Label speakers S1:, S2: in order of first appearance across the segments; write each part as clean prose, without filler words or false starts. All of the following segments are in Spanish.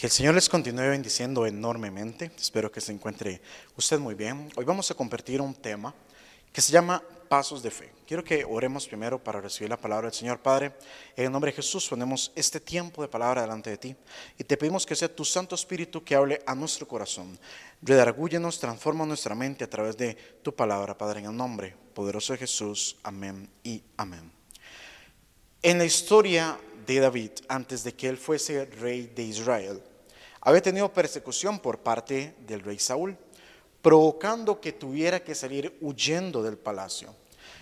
S1: Que el Señor les continúe bendiciendo enormemente. Espero que se encuentre usted muy bien. Hoy vamos a compartir un tema que se llama pasos de fe. Quiero que oremos primero para recibir la palabra del Señor. Padre, en el nombre de Jesús ponemos este tiempo de palabra delante de ti y te pedimos que sea tu Santo Espíritu que hable a nuestro corazón. Redargúyenos, transforma nuestra mente a través de tu palabra, Padre, en el nombre poderoso de Jesús. Amén y amén. En la historia de David, antes de que él fuese rey de Israel, había tenido persecución por parte del rey Saúl, provocando que tuviera que salir huyendo del palacio.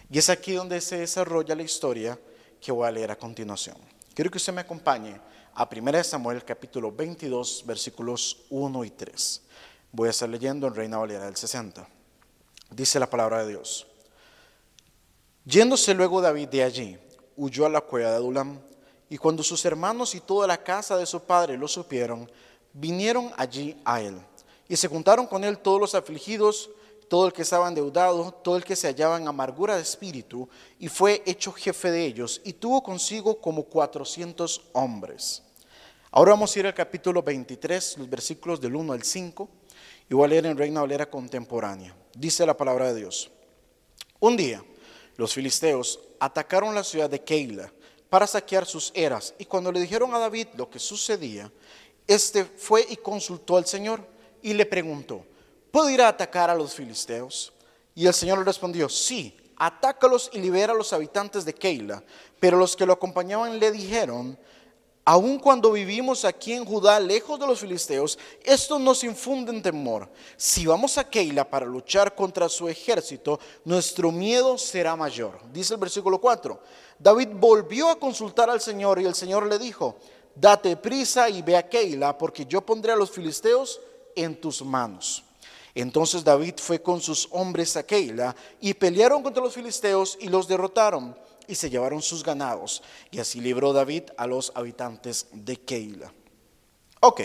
S1: Y es aquí donde se desarrolla la historia que voy a leer a continuación. Quiero que usted me acompañe a 1 Samuel capítulo 22, versículos 1 y 3. Voy a estar leyendo en Reina Valera del 60. Dice la palabra de Dios. Yéndose luego David de allí, huyó a la cueva de Adulam, y cuando sus hermanos y toda la casa de su padre lo supieron, vinieron allí a él, y se juntaron con él todos los afligidos, todo el que estaba endeudado, todo el que se hallaba en amargura de espíritu, y fue hecho jefe de ellos, y tuvo consigo como 400 hombres. Ahora vamos a ir al capítulo 23, los versículos del 1 al 5, y voy a leer en Reina Valera contemporánea. Dice la palabra de Dios. Un día, los filisteos atacaron la ciudad de Keila para saquear sus eras, y cuando le dijeron a David lo que sucedía, este fue y consultó al Señor y le preguntó, ¿puedo ir a atacar a los filisteos? Y el Señor le respondió, sí, atácalos y libera a los habitantes de Keila. Pero los que lo acompañaban le dijeron, aun cuando vivimos aquí en Judá, lejos de los filisteos, esto nos infunde en temor. Si vamos a Keila para luchar contra su ejército, nuestro miedo será mayor. Dice el versículo 4. David volvió a consultar al Señor y el Señor le dijo, date prisa y ve a Keila, porque yo pondré a los filisteos en tus manos. Entonces David fue con sus hombres a Keila y pelearon contra los filisteos y los derrotaron y se llevaron sus ganados. Y así libró David a los habitantes de Keila. Ok,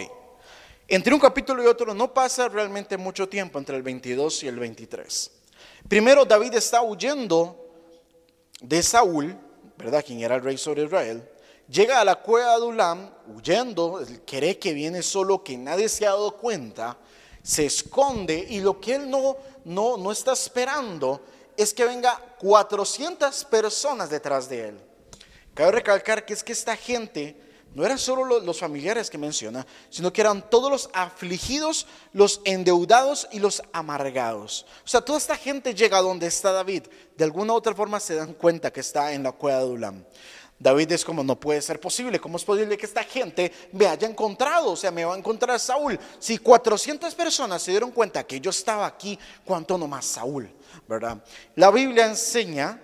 S1: entre un capítulo y otro no pasa realmente mucho tiempo entre el 22 y el 23. Primero David está huyendo de Saúl, ¿verdad? Quien era el rey sobre Israel. Llega a la cueva de Adulam, huyendo, cree que viene solo, que nadie se ha dado cuenta, se esconde y lo que él no está esperando es que venga 400 personas detrás de él. Cabe recalcar que es que esta gente no eran solo los familiares que menciona, sino que eran todos los afligidos, los endeudados y los amargados. O sea, toda esta gente llega a donde está David, de alguna u otra forma se dan cuenta que está en la cueva de Adulam. David es como, no puede ser posible, ¿cómo es posible que esta gente me haya encontrado? O sea, me va a encontrar Saúl. Si 400 personas se dieron cuenta que yo estaba aquí, ¿cuánto nomás Saúl? ¿Verdad? La Biblia enseña,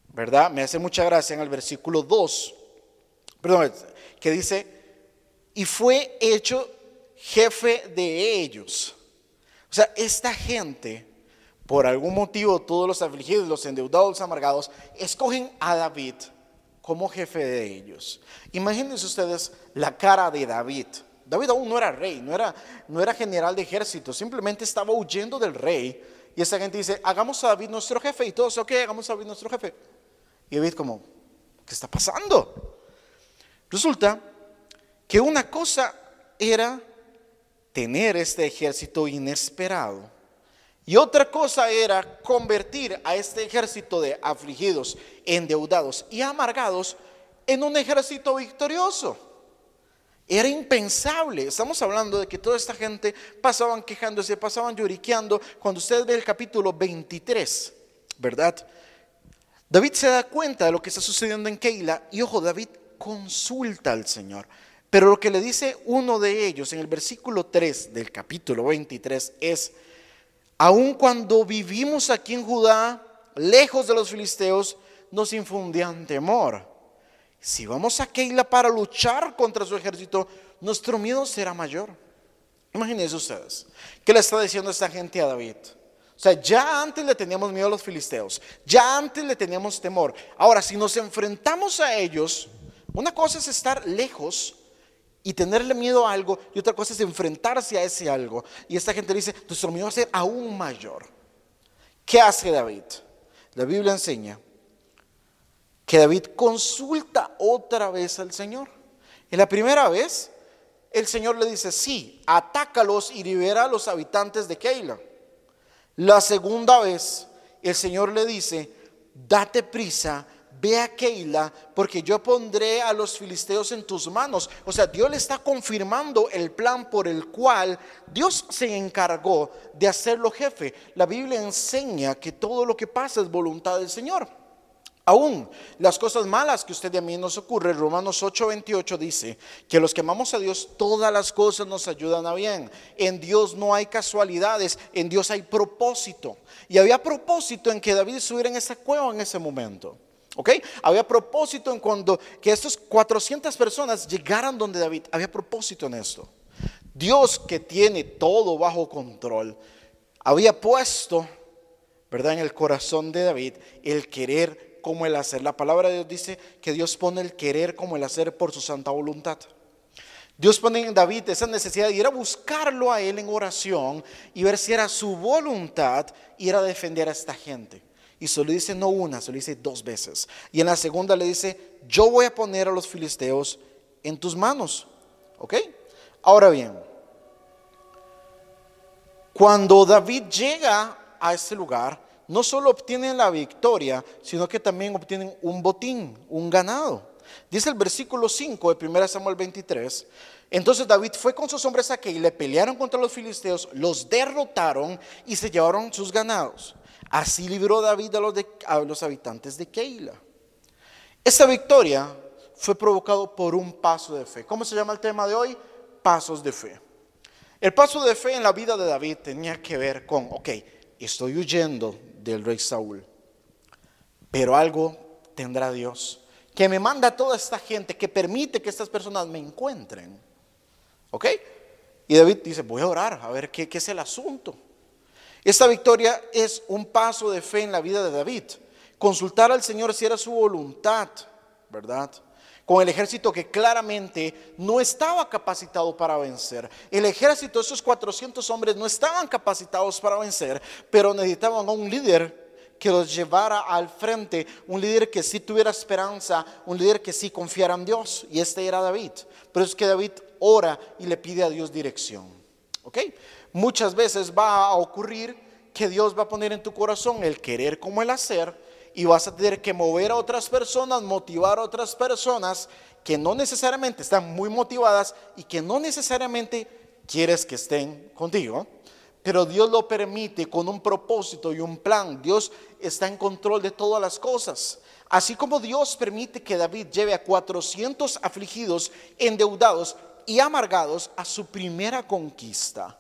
S1: ¿verdad? Me hace mucha gracia en el versículo 2, perdón, que dice, y fue hecho jefe de ellos. O sea, esta gente, por algún motivo, todos los afligidos, los endeudados, los amargados, escogen a David como jefe de ellos. Imagínense ustedes la cara de David. David aún no era rey, no era general de ejército, simplemente estaba huyendo del rey. Y esa gente dice, hagamos a David nuestro jefe. Y todos, ok, hagamos a David nuestro jefe. Y David como, ¿qué está pasando? Resulta que una cosa era tener este ejército inesperado. Y otra cosa era convertir a este ejército de afligidos, endeudados y amargados en un ejército victorioso. Era impensable. Estamos hablando de que toda esta gente pasaban quejándose, pasaban lloriqueando. Cuando usted ve el capítulo 23, ¿verdad? David se da cuenta de lo que está sucediendo en Keila y ojo, David consulta al Señor. Pero lo que le dice uno de ellos en el versículo 3 del capítulo 23 es, aun cuando vivimos aquí en Judá, lejos de los filisteos, nos infundían temor. Si vamos a Keila para luchar contra su ejército, nuestro miedo será mayor. Imagínense ustedes, ¿qué le está diciendo esta gente a David? O sea, ya antes le teníamos miedo a los filisteos, ya antes le teníamos temor. Ahora, si nos enfrentamos a ellos, una cosa es estar lejos y tenerle miedo a algo, y otra cosa es enfrentarse a ese algo. Y esta gente dice, nuestro miedo va a ser aún mayor. ¿Qué hace David? La Biblia enseña que David consulta otra vez al Señor. En la primera vez, el Señor le dice, sí, atácalos y libera a los habitantes de Keila. La segunda vez, el Señor le dice, date prisa, ve a Keila, porque yo pondré a los filisteos en tus manos. O sea, Dios le está confirmando el plan por el cual Dios se encargó de hacerlo jefe. La Biblia enseña que todo lo que pasa es voluntad del Señor. Aún las cosas malas que usted y a mí nos ocurren, Romanos 8:28 dice que los que amamos a Dios, todas las cosas nos ayudan a bien. En Dios no hay casualidades, en Dios hay propósito. Y había propósito en que David estuviera en esa cueva en ese momento. ¿Ok? Había propósito en cuando que estas 400 personas llegaran donde David. Había propósito en esto. Dios, que tiene todo bajo control, había puesto, ¿verdad?, en el corazón de David el querer como el hacer. La palabra de Dios dice que Dios pone el querer como el hacer por su santa voluntad. Dios pone en David esa necesidad de ir a buscarlo a él en oración y ver si era su voluntad ir a defender a esta gente. Y solo dice no una, solo dice 2 veces. Y en la segunda le dice, yo voy a poner a los filisteos en tus manos. ¿Ok? Ahora bien, cuando David llega a ese lugar, no solo obtienen la victoria, sino que también obtienen un botín, un ganado. Dice el versículo 5 de 1 Samuel 23. Entonces David fue con sus hombres a Keila, pelearon contra los filisteos, los derrotaron y se llevaron sus ganados. Así libró David a los habitantes de Keila. Esta victoria fue provocada por un paso de fe. ¿Cómo se llama el tema de hoy? Pasos de fe. El paso de fe en la vida de David tenía que ver con, ok, estoy huyendo del rey Saúl, pero algo tendrá Dios que me manda a toda esta gente, que permite que estas personas me encuentren. ¿Ok? Y David dice, voy a orar a ver qué es el asunto. Esta victoria es un paso de fe en la vida de David. Consultar al Señor si era su voluntad, ¿verdad? Con el ejército que claramente no estaba capacitado para vencer. El ejército, esos 400 hombres no estaban capacitados para vencer, pero necesitaban a un líder que los llevara al frente, un líder que sí tuviera esperanza, un líder que sí confiara en Dios, y este era David. Pero es que David ora y le pide a Dios dirección. ¿Ok? Muchas veces va a ocurrir que Dios va a poner en tu corazón el querer como el hacer, y vas a tener que mover a otras personas, motivar a otras personas que no necesariamente están muy motivadas y que no necesariamente quieres que estén contigo. Pero Dios lo permite con un propósito y un plan. Dios está en control de todas las cosas. Así como Dios permite que David lleve a 400 afligidos, endeudados y amargados a su primera conquista,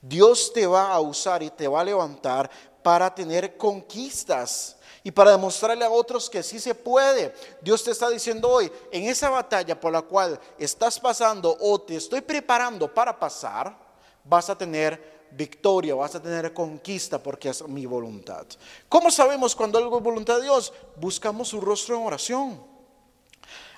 S1: Dios te va a usar y te va a levantar para tener conquistas y para demostrarle a otros que sí se puede. Dios te está diciendo hoy, en esa batalla por la cual estás pasando o te estoy preparando para pasar, vas a tener victoria, vas a tener conquista, porque es mi voluntad. ¿Cómo sabemos cuando algo es voluntad de Dios? Buscamos su rostro en oración.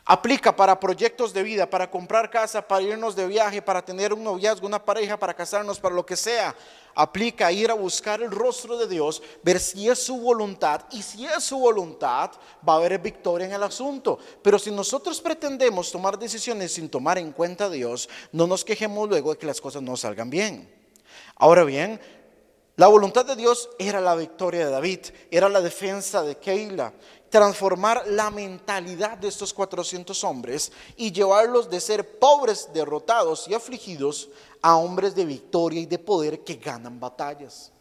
S1: Aplica para proyectos de vida, para comprar casa, para irnos de viaje, para tener un noviazgo, una pareja, para casarnos, para lo que sea. Aplica ir a buscar el rostro de Dios, ver si es su voluntad, y si es su voluntad, va a haber victoria en el asunto. Pero si nosotros pretendemos tomar decisiones sin tomar en cuenta a Dios, no nos quejemos luego de que las cosas no salgan bien. Ahora bien, la voluntad de Dios era la victoria de David, era la defensa de Keila, transformar la mentalidad de estos 400 hombres y llevarlos de ser pobres, derrotados y afligidos a hombres de victoria y de poder que ganan batallas.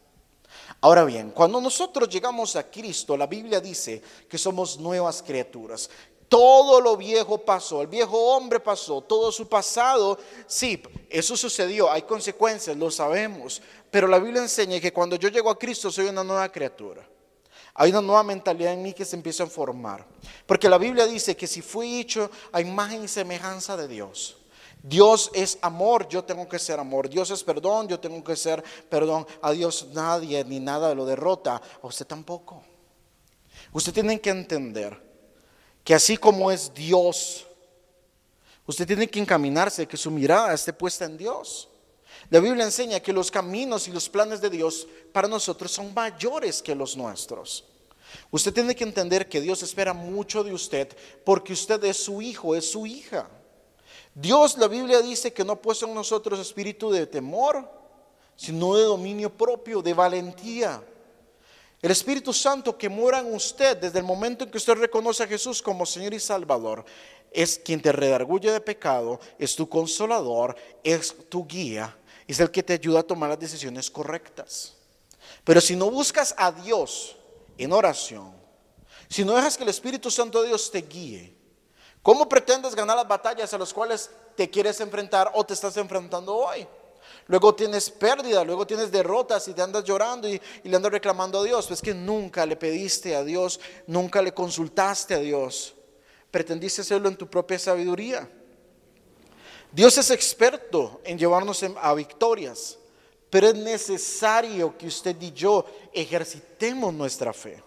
S1: Ahora bien, cuando nosotros llegamos a Cristo, la Biblia dice que somos nuevas criaturas. Todo lo viejo pasó, el viejo hombre pasó, todo su pasado, sí, eso sucedió, hay consecuencias, lo sabemos. Pero la Biblia enseña que cuando yo llego a Cristo soy una nueva criatura. Hay una nueva mentalidad en mí que se empieza a formar. Porque la Biblia dice que si fui hecho a imagen y semejanza de Dios. Dios es amor, yo tengo que ser amor. Dios es perdón, yo tengo que ser perdón. A Dios nadie ni nada lo derrota, a usted tampoco. Usted tiene que entender que así como es Dios, usted tiene que encaminarse, que su mirada esté puesta en Dios. La Biblia enseña que los caminos y los planes de Dios para nosotros son mayores que los nuestros. Usted tiene que entender que Dios espera mucho de usted porque usted es su hijo, es su hija. Dios, la Biblia dice que no ha puesto en nosotros espíritu de temor, sino de dominio propio, de valentía. El Espíritu Santo que mora en usted desde el momento en que usted reconoce a Jesús como Señor y Salvador, es quien te redarguye de pecado, es tu consolador, es tu guía, es el que te ayuda a tomar las decisiones correctas. Pero si no buscas a Dios en oración, si no dejas que el Espíritu Santo de Dios te guíe, ¿cómo pretendes ganar las batallas a las cuales te quieres enfrentar o te estás enfrentando hoy? Luego tienes pérdida, luego tienes derrotas y te andas llorando y le andas reclamando a Dios. Pues que nunca le pediste a Dios, nunca le consultaste a Dios. Pretendiste hacerlo en tu propia sabiduría. Dios es experto en llevarnos a victorias, pero es necesario que usted y yo ejercitemos nuestra fe.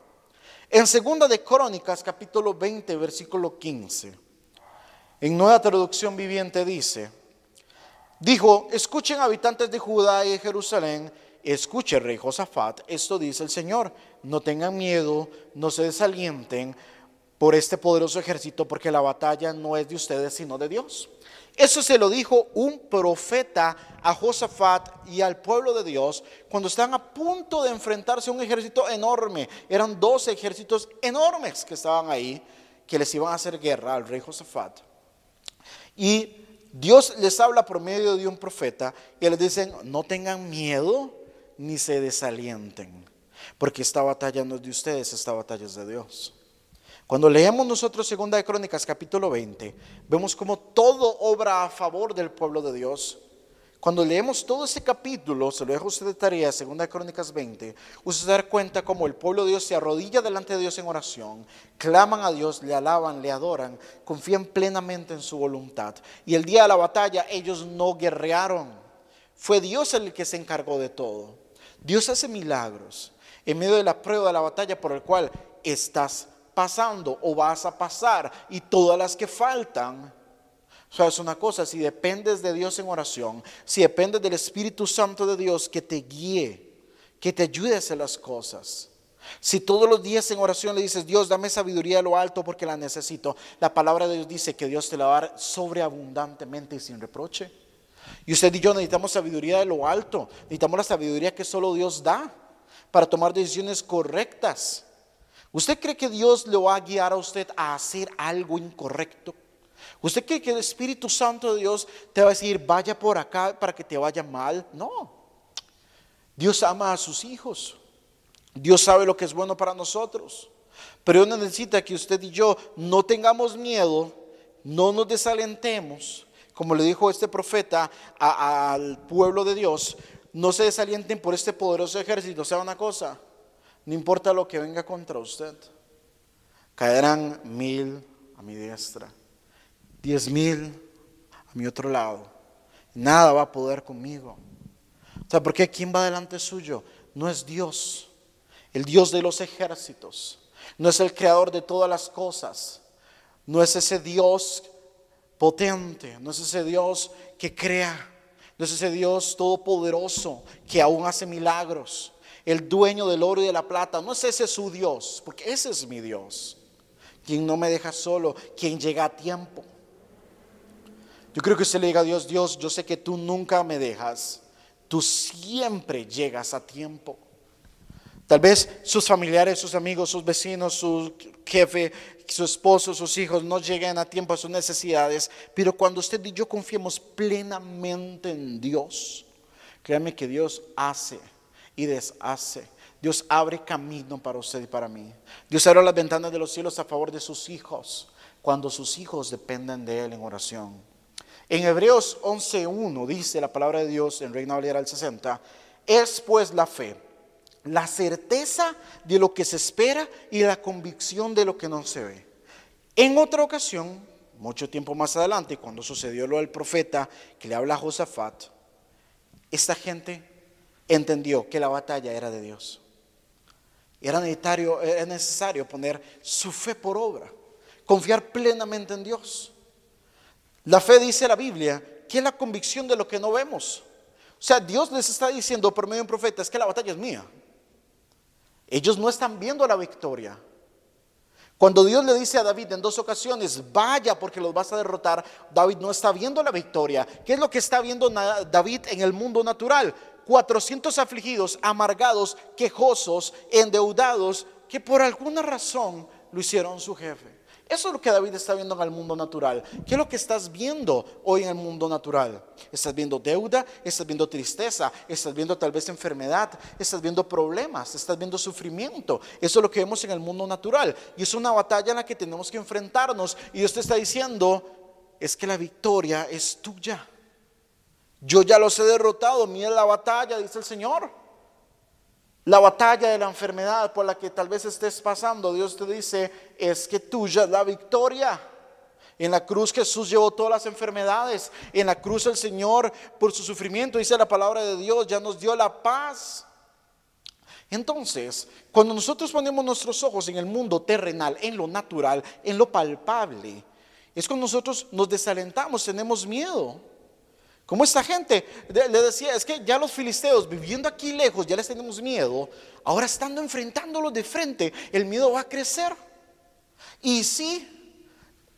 S1: En 2 de Crónicas, capítulo 20, versículo 15, en Nueva Traducción Viviente dijo, escuchen habitantes de Judá y de Jerusalén, escuche rey Josafat, esto dice el Señor, no tengan miedo, no se desalienten por este poderoso ejército, porque la batalla no es de ustedes sino de Dios. Eso se lo dijo un profeta a Josafat y al pueblo de Dios cuando estaban a punto de enfrentarse a un ejército enorme. Eran 2 ejércitos enormes que estaban ahí, que les iban a hacer guerra al rey Josafat. Y Dios les habla por medio de un profeta y les dicen, no tengan miedo ni se desalienten, porque esta batalla no es de ustedes, esta batalla es de Dios. Cuando leemos nosotros 2 de Crónicas capítulo 20, vemos como todo obra a favor del pueblo de Dios. Cuando leemos todo ese capítulo, se lo dejo a usted de tarea, 2 de Crónicas 20, usted se da cuenta como el pueblo de Dios se arrodilla delante de Dios en oración, claman a Dios, le alaban, le adoran, confían plenamente en su voluntad. Y el día de la batalla ellos no guerrearon, fue Dios el que se encargó de todo. Dios hace milagros en medio de la prueba de la batalla por el cual estás pasando o vas a pasar y todas las que faltan. O sea, es una cosa, si dependes de Dios en oración, si dependes del Espíritu Santo de Dios que te guíe, que te ayude a hacer las cosas, si todos los días en oración le dices, Dios, dame sabiduría de lo alto porque la necesito, la palabra de Dios dice que Dios te la va a dar sobreabundantemente y sin reproche. Y usted y yo necesitamos sabiduría de lo alto, necesitamos la sabiduría que solo Dios da para tomar decisiones correctas. ¿Usted cree que Dios le va a guiar a usted a hacer algo incorrecto? ¿Usted cree que el Espíritu Santo de Dios te va a decir, vaya por acá para que te vaya mal? No. Dios ama a sus hijos. Dios sabe lo que es bueno para nosotros. Pero Dios necesita que usted y yo no tengamos miedo, no nos desalentemos. Como le dijo este profeta al pueblo de Dios, no se desalienten por este poderoso ejército. ¿Sabe una cosa? No importa lo que venga contra usted. Caerán 1000 a mi diestra, 10,000 a mi otro lado. Nada va a poder conmigo. ¿Sabe por qué? ¿Quién va delante suyo? No es Dios, el Dios de los ejércitos. No es el creador de todas las cosas. No es ese Dios potente. No es ese Dios que crea. No es ese Dios todopoderoso que aún hace milagros. El dueño del oro y de la plata. No es ese su Dios, porque ese es mi Dios. Quien no me deja solo, quien llega a tiempo. Yo creo que usted le diga a Dios, Dios, yo sé que tú nunca me dejas. Tú siempre llegas a tiempo. Tal vez sus familiares, sus amigos, sus vecinos, su jefe, su esposo, sus hijos no lleguen a tiempo a sus necesidades. Pero cuando usted y yo confiemos plenamente en Dios, créame que Dios hace y deshace. Dios abre camino para usted y para mí. Dios abre las ventanas de los cielos a favor de sus hijos, cuando sus hijos dependen de Él en oración. En Hebreos 11:1 dice la palabra de Dios en Reina Valera del 60, es pues la fe, la certeza de lo que se espera y la convicción de lo que no se ve. En otra ocasión, mucho tiempo más adelante, cuando sucedió lo del profeta que le habla a Josafat, esta gente entendió que la batalla era de Dios. Era necesario poner su fe por obra, confiar plenamente en Dios. La fe, dice la Biblia, que es la convicción de lo que no vemos. O sea, Dios les está diciendo por medio de un profeta, es que la batalla es mía. Ellos no están viendo la victoria. Cuando Dios le dice a David en 2 ocasiones, vaya porque los vas a derrotar, David no está viendo la victoria. ¿Qué es lo que está viendo David en el mundo natural? 400 afligidos, amargados, quejosos, endeudados, que por alguna razón lo hicieron su jefe. Eso es lo que David está viendo en el mundo natural. ¿Qué es lo que estás viendo hoy en el mundo natural? ¿Estás viendo deuda? ¿Estás viendo tristeza? ¿Estás viendo tal vez enfermedad? ¿Estás viendo problemas? ¿Estás viendo sufrimiento? Eso es lo que vemos en el mundo natural. Y es una batalla en la que tenemos que enfrentarnos. Y Dios te está diciendo, es que la victoria es tuya. Yo ya los he derrotado. Mira la batalla, dice el Señor. La batalla de la enfermedad por la que tal vez estés pasando, Dios te dice, es que tuya es la victoria. En la cruz Jesús llevó todas las enfermedades. En la cruz el Señor, por su sufrimiento, dice la palabra de Dios, ya nos dio la paz. Entonces, cuando nosotros ponemos nuestros ojos en el mundo terrenal, en lo natural, en lo palpable, es cuando nosotros nos desalentamos, tenemos miedo. Como esta gente le decía, es que ya los filisteos viviendo aquí lejos ya les tenemos miedo. Ahora estando enfrentándolos de frente, el miedo va a crecer. Y sí,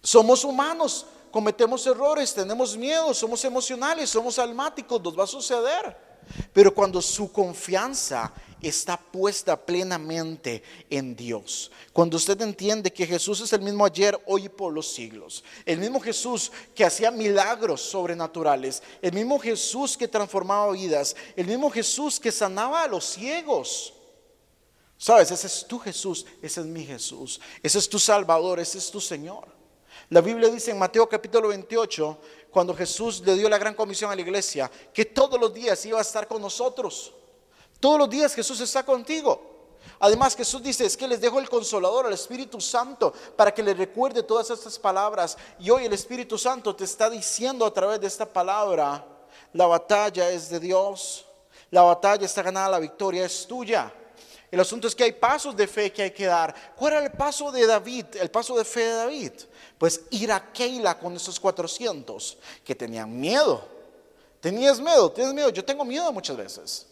S1: somos humanos, cometemos errores, tenemos miedo, somos emocionales, somos almáticos, nos va a suceder. Pero cuando su confianza está puesta plenamente en Dios, cuando usted entiende que Jesús es el mismo ayer, hoy y por los siglos, el mismo Jesús que hacía milagros sobrenaturales, el mismo Jesús que transformaba vidas, el mismo Jesús que sanaba a los ciegos. Sabes, ese es tu Jesús, ese es mi Jesús, ese es tu Salvador, ese es tu Señor. La Biblia dice en Mateo capítulo 28, cuando Jesús le dio la gran comisión a la iglesia, que todos los días iba a estar con nosotros. Todos los días Jesús está contigo. Además Jesús dice, es que les dejo el Consolador, el Espíritu Santo, para que les recuerde todas estas palabras. Y hoy el Espíritu Santo te está diciendo a través de esta palabra, la batalla es de Dios, la batalla está ganada, la victoria es tuya. El asunto es que hay pasos de fe que hay que dar. ¿Cuál era el paso de David? El paso de fe de David. Pues ir a Keila con esos 400 que tenían miedo. ¿Tenías miedo? ¿Tienes miedo? Yo tengo miedo muchas veces.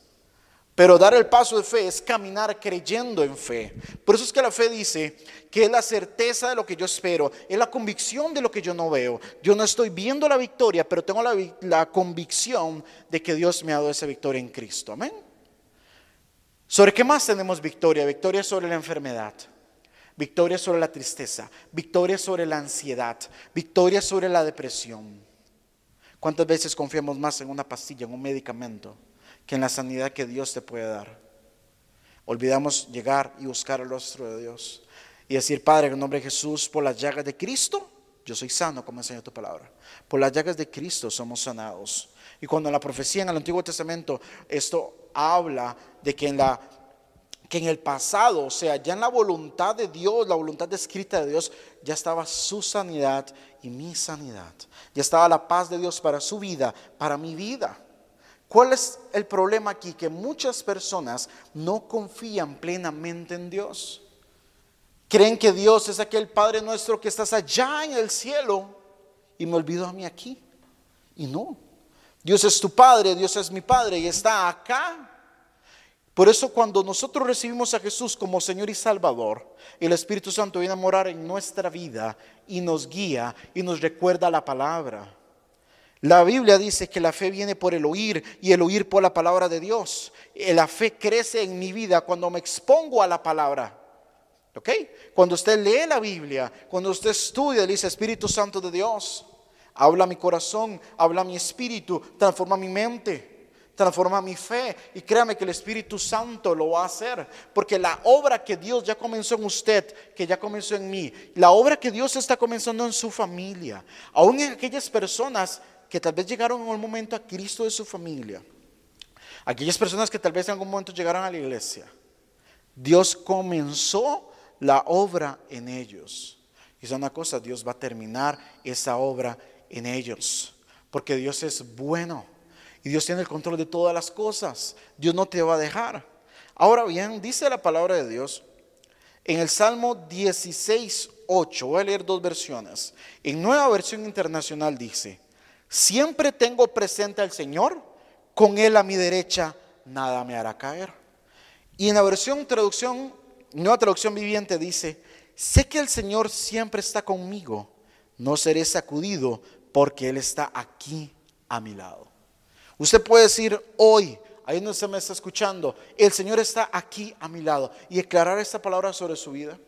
S1: Pero dar el paso de fe es caminar creyendo en fe. Por eso es que la fe dice que es la certeza de lo que yo espero, es la convicción de lo que yo no veo. Yo no estoy viendo la victoria, pero tengo la convicción de que Dios me ha dado esa victoria en Cristo. Amén. ¿Sobre qué más tenemos victoria? Victoria sobre la enfermedad, victoria sobre la tristeza, victoria sobre la ansiedad, victoria sobre la depresión. ¿Cuántas veces confiamos más en una pastilla, en un medicamento, que en la sanidad que Dios te puede dar? Olvidamos llegar y buscar el rostro de Dios y decir, Padre, en el nombre de Jesús, por las llagas de Cristo, yo soy sano, como enseña tu palabra. Por las llagas de Cristo somos sanados. Y cuando en la profecía en el Antiguo Testamento esto habla de que en el pasado, o sea, ya en la voluntad de Dios, la voluntad escrita de Dios, ya estaba su sanidad y mi sanidad. Ya estaba la paz de Dios para su vida, para mi vida. ¿Cuál es el problema aquí? Que muchas personas no confían plenamente en Dios. Creen que Dios es aquel Padre nuestro que estás allá en el cielo y me olvido a mí aquí. Y no. Dios es tu Padre, Dios es mi Padre y está acá. Por eso cuando nosotros recibimos a Jesús como Señor y Salvador, el Espíritu Santo viene a morar en nuestra vida y nos guía y nos recuerda la palabra. La Biblia dice que la fe viene por el oír y el oír por la palabra de Dios. La fe crece en mi vida cuando me expongo a la palabra. ¿Ok? Cuando usted lee la Biblia, cuando usted estudia, le dice Espíritu Santo de Dios, habla mi corazón, habla mi espíritu, transforma mi mente, transforma mi fe. Y créame que el Espíritu Santo lo va a hacer. Porque la obra que Dios ya comenzó en usted, que ya comenzó en mí, la obra que Dios está comenzando en su familia, aún en aquellas personas que tal vez llegaron en un momento a Cristo de su familia, aquellas personas que tal vez en algún momento llegaron a la iglesia, Dios comenzó la obra en ellos. Y es una cosa, Dios va a terminar esa obra en ellos, porque Dios es bueno y Dios tiene el control de todas las cosas. Dios no te va a dejar. Ahora bien, dice la palabra de Dios en el Salmo 16:8. Voy a leer dos versiones. En Nueva Versión Internacional dice: siempre tengo presente al Señor, con Él a mi derecha nada me hará caer. Y en la versión Nueva Traducción Viviente dice: sé que el Señor siempre está conmigo, no seré sacudido porque Él está aquí a mi lado. Usted puede decir hoy, ahí donde usted me está escuchando, el Señor está aquí a mi lado, y declarar esta palabra sobre su vida,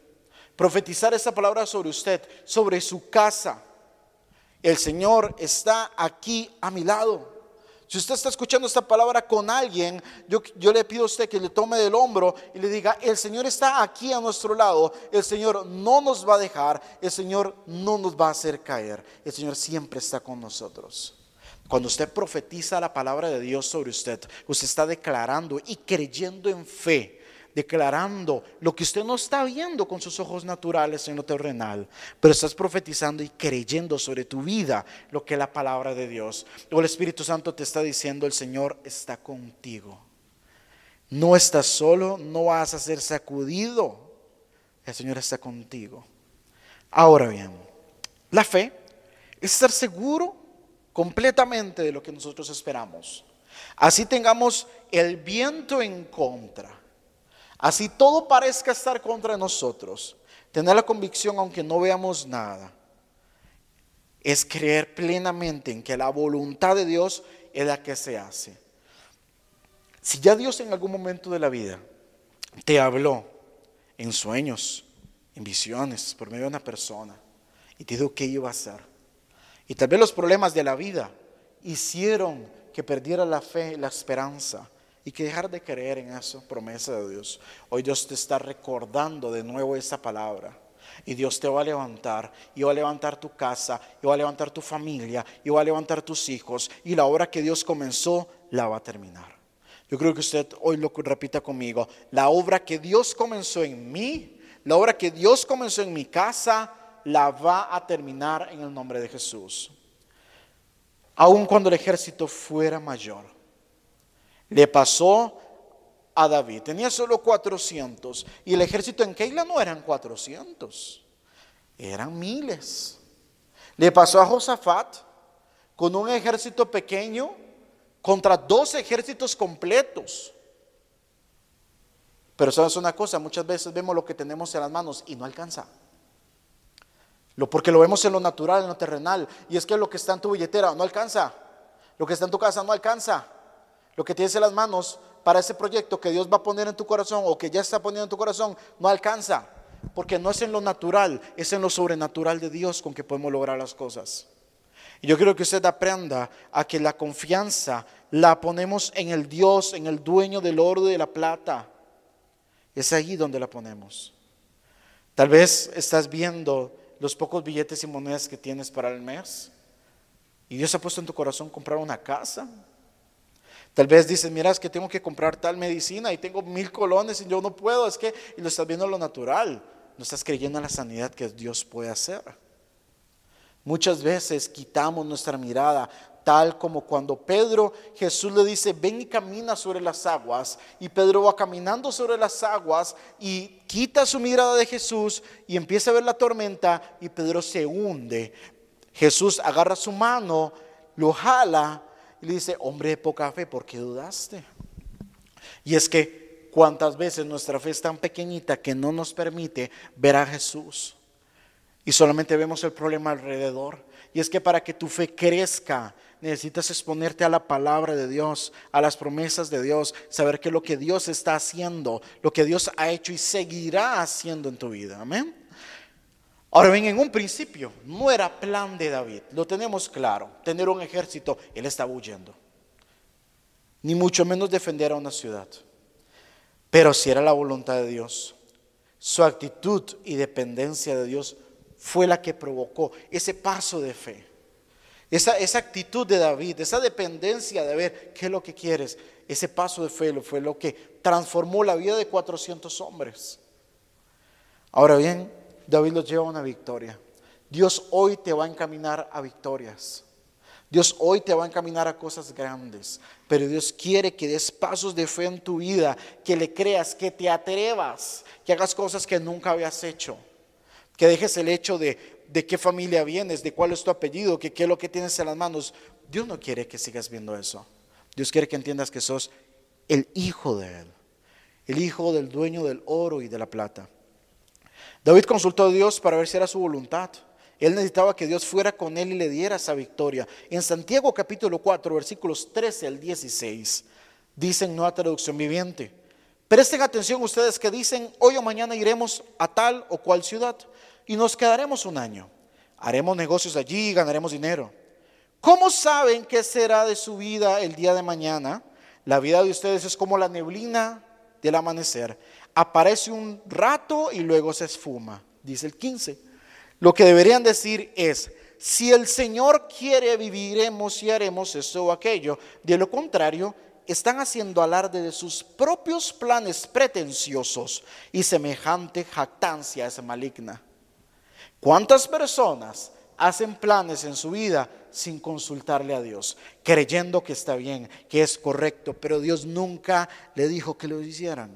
S1: profetizar esta palabra sobre usted, sobre su casa. El Señor está aquí a mi lado. Si usted está escuchando esta palabra con alguien, yo le pido a usted que le tome del hombro y le diga: el Señor está aquí a nuestro lado, el Señor no nos va a dejar, el Señor no nos va a hacer caer, el Señor siempre está con nosotros. Cuando usted profetiza la palabra de Dios sobre usted, usted está declarando y creyendo en fe, declarando lo que usted no está viendo con sus ojos naturales en lo terrenal, pero estás profetizando y creyendo sobre tu vida lo que es la palabra de Dios. O el Espíritu Santo te está diciendo: el Señor está contigo, no estás solo, no vas a ser sacudido, el Señor está contigo. Ahora bien, la fe es estar seguro completamente de lo que nosotros esperamos. Así tengamos el viento en contra, así todo parezca estar contra nosotros, tener la convicción aunque no veamos nada, es creer plenamente en que la voluntad de Dios es la que se hace. Si ya Dios en algún momento de la vida te habló en sueños, en visiones, por medio de una persona, y te dijo qué iba a hacer, y tal vez los problemas de la vida hicieron que perdiera la fe, la esperanza, y que dejar de creer en esa promesa de Dios, hoy Dios te está recordando de nuevo esa palabra. Y Dios te va a levantar, y va a levantar tu casa, y va a levantar tu familia, y va a levantar tus hijos, y la obra que Dios comenzó la va a terminar. Yo creo que usted hoy lo repita conmigo: la obra que Dios comenzó en mí, la obra que Dios comenzó en mi casa, la va a terminar en el nombre de Jesús. Aun cuando el ejército fuera mayor, le pasó a David, tenía solo 400, y el ejército en Keila no eran 400, eran miles. Le pasó a Josafat con un ejército pequeño contra 2 ejércitos completos. Pero sabes una cosa, muchas veces vemos lo que tenemos en las manos y no alcanza. Porque lo vemos en lo natural, en lo terrenal, y es que lo que está en tu billetera no alcanza, lo que está en tu casa no alcanza, lo que tienes en las manos para ese proyecto que Dios va a poner en tu corazón o que ya está poniendo en tu corazón no alcanza, porque no es en lo natural, es en lo sobrenatural de Dios con que podemos lograr las cosas. Y yo quiero que usted aprenda a que la confianza la ponemos en el Dios, en el dueño del oro y de la plata. Es ahí donde la ponemos. Tal vez estás viendo los pocos billetes y monedas que tienes para el mes, y Dios ha puesto en tu corazón comprar una casa. Tal vez dices: mira, es que tengo que comprar tal medicina y tengo 1000 colones y yo no puedo, y lo estás viendo en lo natural, no estás creyendo en la sanidad que Dios puede hacer. Muchas veces quitamos nuestra mirada, tal como cuando Jesús le dice: ven y camina sobre las aguas, y Pedro va caminando sobre las aguas y quita su mirada de Jesús y empieza a ver la tormenta, y Pedro se hunde. Jesús agarra su mano, lo jala y le dice: hombre de poca fe, ¿por qué dudaste? Y es que cuántas veces nuestra fe es tan pequeñita que no nos permite ver a Jesús, y solamente vemos el problema alrededor. Y es que para que tu fe crezca, necesitas exponerte a la palabra de Dios, a las promesas de Dios, saber que lo que Dios está haciendo, lo que Dios ha hecho y seguirá haciendo en tu vida. Amén. Ahora bien, en un principio no era plan de David, lo tenemos claro, tener un ejército. Él estaba huyendo, ni mucho menos defender a una ciudad. Pero si era la voluntad de Dios, su actitud y dependencia de Dios fue la que provocó ese paso de fe. Esa actitud de David, esa dependencia de ver qué es lo que quieres, ese paso de fe fue lo que transformó la vida de 400 hombres. Ahora bien, David los lleva a una victoria. Dios hoy te va a encaminar a victorias. Dios hoy te va a encaminar a cosas grandes, pero Dios quiere que des pasos de fe en tu vida, que le creas, que te atrevas, que hagas cosas que nunca habías hecho, que dejes el hecho de qué familia vienes, de cuál es tu apellido, que qué es lo que tienes en las manos. Dios no quiere que sigas viendo eso. Dios quiere que entiendas que sos el hijo de Él, el hijo del dueño del oro y de la plata. David consultó a Dios para ver si era su voluntad. Él necesitaba que Dios fuera con él y le diera esa victoria. En Santiago capítulo 4, versículos 13 al 16, dicen Nueva Traducción Viviente: presten atención ustedes que dicen, hoy o mañana iremos a tal o cual ciudad y nos quedaremos un año. Haremos negocios allí y ganaremos dinero. ¿Cómo saben qué será de su vida el día de mañana? La vida de ustedes es como la neblina del amanecer. Aparece un rato y luego se esfuma, dice el 15. Lo que deberían decir es, si el Señor quiere, viviremos y haremos esto o aquello. De lo contrario, están haciendo alarde de sus propios planes pretenciosos y semejante jactancia es maligna. ¿Cuántas personas hacen planes en su vida sin consultarle a Dios, creyendo que está bien, que es correcto, pero Dios nunca le dijo que lo hicieran?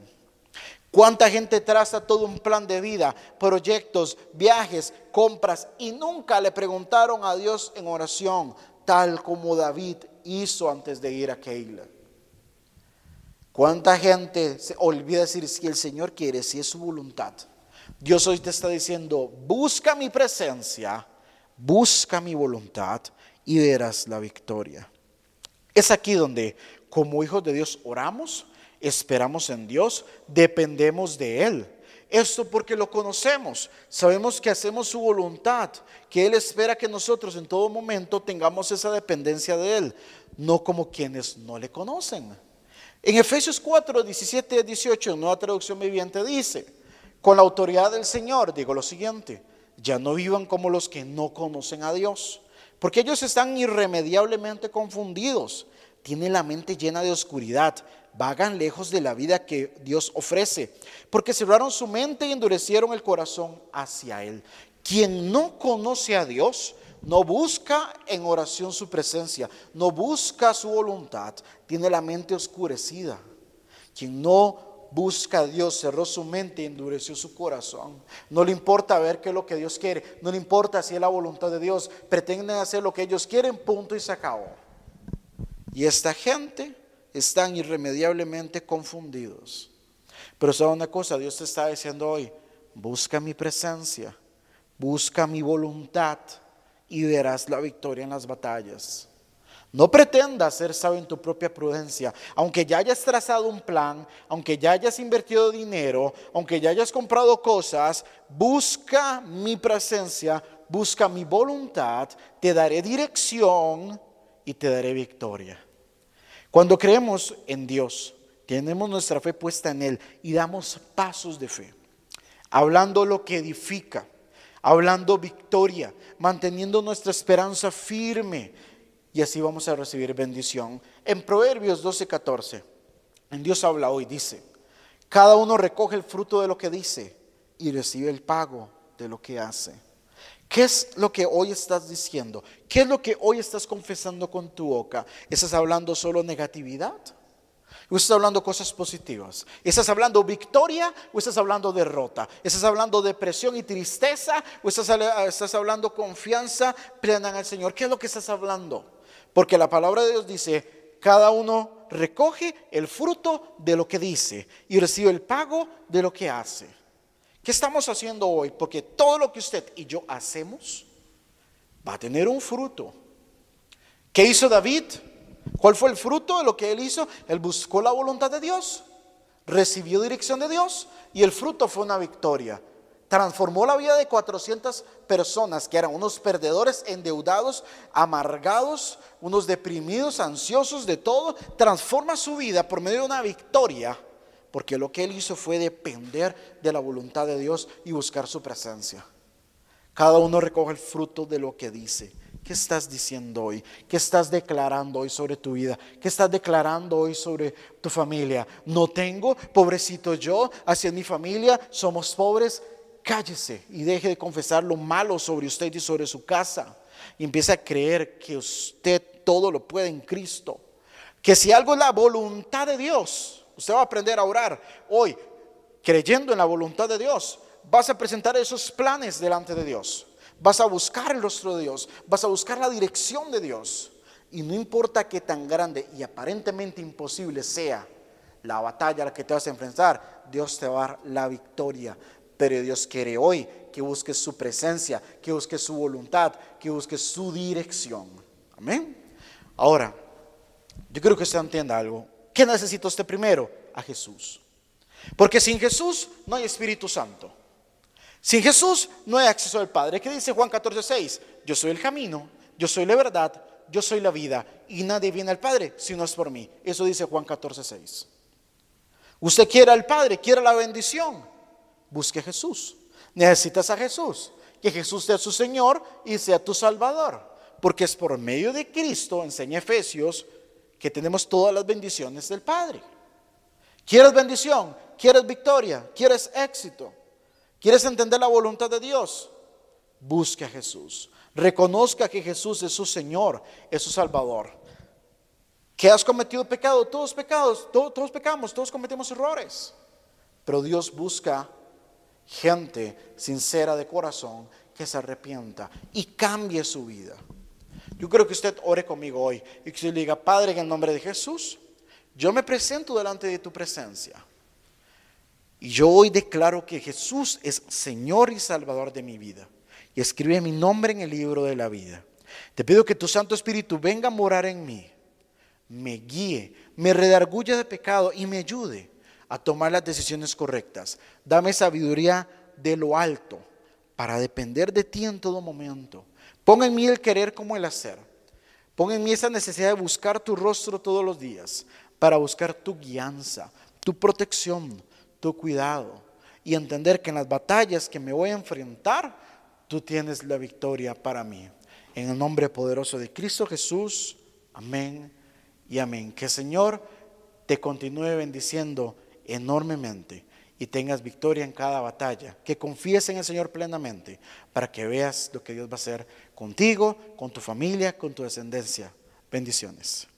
S1: ¿Cuánta gente traza todo un plan de vida, proyectos, viajes, compras y nunca le preguntaron a Dios en oración, tal como David hizo antes de ir a Keila? ¿Cuánta gente se olvida decir si el Señor quiere, si es su voluntad? Dios hoy te está diciendo, busca mi presencia, busca mi voluntad y verás la victoria. Es aquí donde como hijos de Dios oramos, esperamos en Dios, dependemos de Él. Esto porque lo conocemos, sabemos que hacemos su voluntad, que Él espera que nosotros en todo momento tengamos esa dependencia de Él, no como quienes no le conocen. En Efesios 4, 17 y 18, en Nueva Traducción Viviente dice, con la autoridad del Señor, digo lo siguiente, ya no vivan como los que no conocen a Dios, porque ellos están irremediablemente confundidos, tienen la mente llena de oscuridad, vagan lejos de la vida que Dios ofrece, porque cerraron su mente y endurecieron el corazón hacia Él. Quien no conoce a Dios, no busca en oración su presencia, no busca su voluntad, tiene la mente oscurecida. Quien no busca a Dios, cerró su mente y endureció su corazón. No le importa ver qué es lo que Dios quiere, no le importa si es la voluntad de Dios, pretenden hacer lo que ellos quieren, punto y se acabó. Y esta gente están irremediablemente confundidos. Pero sabe una cosa, Dios te está diciendo hoy, busca mi presencia, busca mi voluntad y verás la victoria en las batallas. No pretendas ser sabio en tu propia prudencia, aunque ya hayas trazado un plan, aunque ya hayas invertido dinero, aunque ya hayas comprado cosas, busca mi presencia, busca mi voluntad, te daré dirección y te daré victoria. Cuando creemos en Dios, tenemos nuestra fe puesta en Él y damos pasos de fe, hablando lo que edifica, hablando victoria, manteniendo nuestra esperanza firme, y así vamos a recibir bendición. En Proverbios 12:14, en Dios habla hoy, dice, cada uno recoge el fruto de lo que dice y recibe el pago de lo que hace. ¿Qué es lo que hoy estás diciendo? ¿Qué es lo que hoy estás confesando con tu boca? ¿Estás hablando solo negatividad? ¿O estás hablando cosas positivas? ¿Estás hablando victoria o estás hablando derrota? ¿Estás hablando depresión y tristeza o estás hablando confianza plena en el Señor? ¿Qué es lo que estás hablando? Porque la palabra de Dios dice, cada uno recoge el fruto de lo que dice y recibe el pago de lo que hace. ¿Qué estamos haciendo hoy? Porque todo lo que usted y yo hacemos va a tener un fruto. ¿Qué hizo David? ¿Cuál fue el fruto de lo que él hizo? Él buscó la voluntad de Dios, recibió dirección de Dios y el fruto fue una victoria. Transformó la vida de 400 personas que eran unos perdedores, endeudados, amargados, unos deprimidos, ansiosos de todo. Transforma su vida por medio de una victoria, porque lo que él hizo fue depender de la voluntad de Dios y buscar su presencia. Cada uno recoge el fruto de lo que dice. ¿Qué estás diciendo hoy? ¿Qué estás declarando hoy sobre tu vida? ¿Qué estás declarando hoy sobre tu familia? No tengo, pobrecito yo, hacia mi familia, somos pobres. Cállese y deje de confesar lo malo sobre usted y sobre su casa. Y empiece a creer que usted todo lo puede en Cristo. Que si algo es la voluntad de Dios, usted va a aprender a orar hoy, creyendo en la voluntad de Dios. Vas a presentar esos planes delante de Dios. Vas a buscar el rostro de Dios. Vas a buscar la dirección de Dios. Y no importa qué tan grande y aparentemente imposible sea la batalla a la que te vas a enfrentar, Dios te va a dar la victoria. pero Dios quiere hoy que busques su presencia, que busques su voluntad, que busques su dirección. Amén. Ahora, yo quiero que usted entienda algo. ¿Qué necesita usted primero? A Jesús. Porque sin Jesús no hay Espíritu Santo. Sin Jesús no hay acceso al Padre. ¿Qué dice Juan 14:6? Yo soy el camino, yo soy la verdad, yo soy la vida, y nadie viene al Padre si no es por mí. Eso dice Juan 14:6. Usted quiere al Padre, quiere la bendición, busque a Jesús. Necesitas a Jesús, que Jesús sea su Señor y sea tu Salvador, porque es por medio de Cristo, enseña Efesios, que tenemos todas las bendiciones del Padre. ¿Quieres bendición? ¿Quieres victoria? ¿Quieres éxito? ¿Quieres entender la voluntad de Dios? Busque a Jesús. Reconozca que Jesús es su Señor, es su Salvador. ¿Que has cometido pecado? Todos pecamos, todos cometemos errores. Pero Dios busca gente sincera de corazón que se arrepienta y cambie su vida. Yo quiero que usted ore conmigo hoy y que usted le diga: Padre, en el nombre de Jesús, yo me presento delante de tu presencia. Y yo hoy declaro que Jesús es Señor y Salvador de mi vida. Y escribe mi nombre en el libro de la vida. Te pido que tu Santo Espíritu venga a morar en mí, me guíe, me redarguya de pecado y me ayude a tomar las decisiones correctas. Dame sabiduría de lo alto para depender de ti en todo momento. Pon en mí el querer como el hacer. Pon en mí esa necesidad de buscar tu rostro todos los días para buscar tu guianza, tu protección, tu cuidado y entender que en las batallas que me voy a enfrentar, tú tienes la victoria para mí. En el nombre poderoso de Cristo Jesús, amén y amén. Que el Señor te continúe bendiciendo enormemente y tengas victoria en cada batalla. Que confíes en el Señor plenamente para que veas lo que Dios va a hacer contigo, con tu familia, con tu descendencia. Bendiciones.